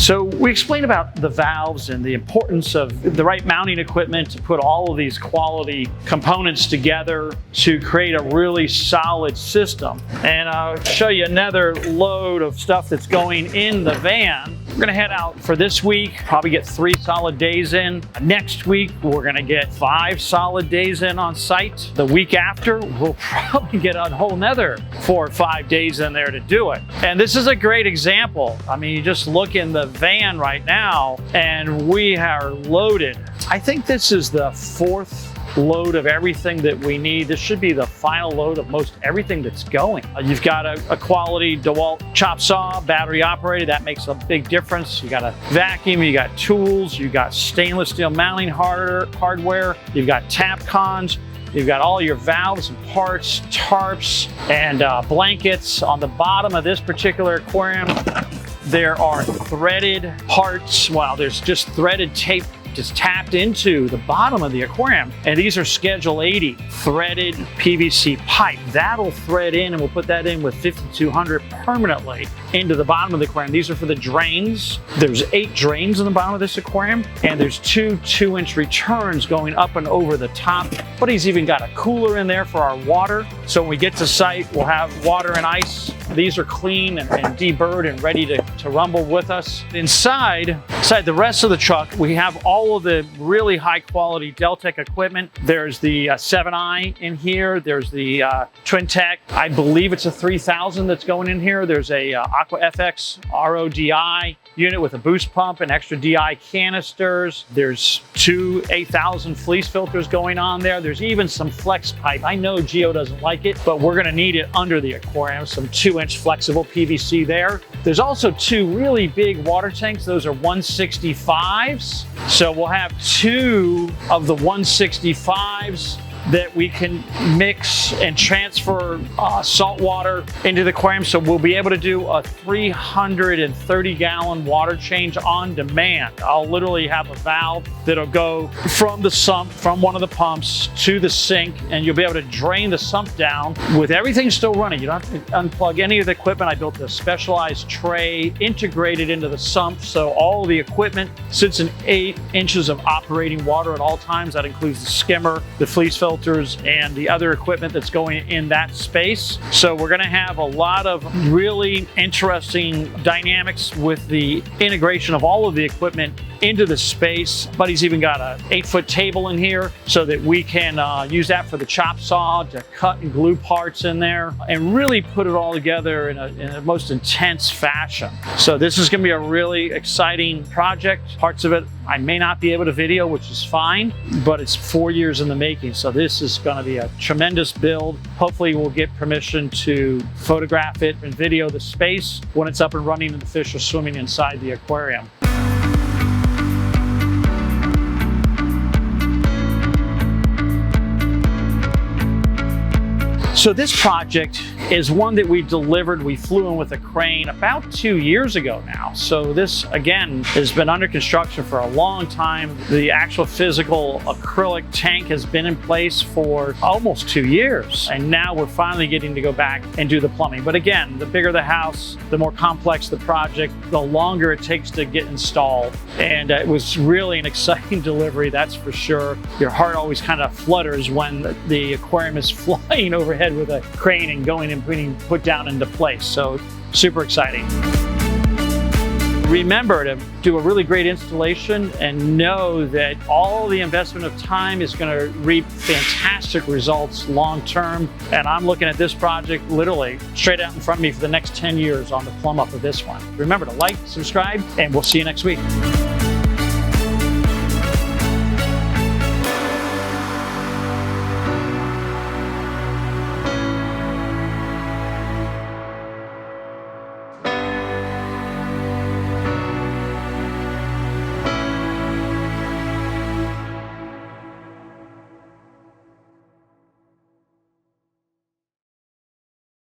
So we explained about the valves and the importance of the right mounting equipment to put all of these quality components together to create a really solid system. And I'll show you another load of stuff that's going in the van. We're gonna head out for this week, probably get 3 solid days in. Next week, we're gonna get 5 solid days in on site. The week after, we'll probably get a whole nother 4 or 5 days in there to do it. And this is a great example. I mean, you just look in the van right now and we are loaded. I think this is the 4th load of everything that we need. This should be the final load of most everything that's going. You've got a quality DeWalt chop saw, battery operated. That makes a big difference. You got a vacuum, you got tools, you got stainless steel mounting hardware, you've got Tapcons, you've got all your valves and parts, tarps, and blankets. On the bottom of this particular aquarium, there are threaded parts. Well, there's just threaded tape just tapped into the bottom of the aquarium. And these are Schedule 80 threaded PVC pipe. That'll thread in, and we'll put that in with 5200 permanently into the bottom of the aquarium. These are for the drains. There's 8 drains in the bottom of this aquarium, and there's 2 2-inch returns going up and over the top. But he's even got a cooler in there for our water. So when we get to site, we'll have water and ice. These are clean and deburred and ready to rumble with us. Inside the rest of the truck, we have all of the really high quality DELTEC equipment. There's the 7i in here. There's the Twin Tech. I believe it's a 3000 that's going in here. There's a Aqua FX RODI unit with a boost pump and extra DI canisters. There's 2 8000 fleece filters going on there. There's even some flex pipe. I know Geo doesn't like it, but we're gonna need it under the aquarium. Some 2-inch flexible PVC there. There's also 2 really big water tanks. Those are 165s. So we'll have 2 of the 165s that we can mix and transfer salt water into the aquarium. So we'll be able to do a 330-gallon water change on demand. I'll literally have a valve that'll go from the sump, from one of the pumps to the sink, and you'll be able to drain the sump down with everything still running. You don't have to unplug any of the equipment. I built a specialized tray integrated into the sump, so all the equipment sits in 8 inches of operating water at all times. That includes the skimmer, the fleece filters, and the other equipment that's going in that space. So we're going to have a lot of really interesting dynamics with the integration of all of the equipment into the space. But he's even got an 8-foot table in here so that we can use that for the chop saw to cut and glue parts in there and really put it all together in a most intense fashion. So this is going to be a really exciting project. Parts of it I may not be able to video, which is fine, but it's 4 years in the making. So this is going to be a tremendous build. Hopefully we'll get permission to photograph it and video the space when it's up and running and the fish are swimming inside the aquarium. So this project is one that we delivered. We flew in with a crane about 2 years ago now. So this, again, has been under construction for a long time. The actual physical acrylic tank has been in place for almost 2 years. And now we're finally getting to go back and do the plumbing. But again, the bigger the house, the more complex the project, the longer it takes to get installed. And it was really an exciting delivery, that's for sure. Your heart always kind of flutters when the aquarium is flying overhead with a crane and going and being put down into place. So super exciting. Remember to do a really great installation and know that all the investment of time is going to reap fantastic results long term. And I'm looking at this project literally straight out in front of me for the next 10 years on the plumb up of this one. Remember to like, subscribe, and we'll see you next week.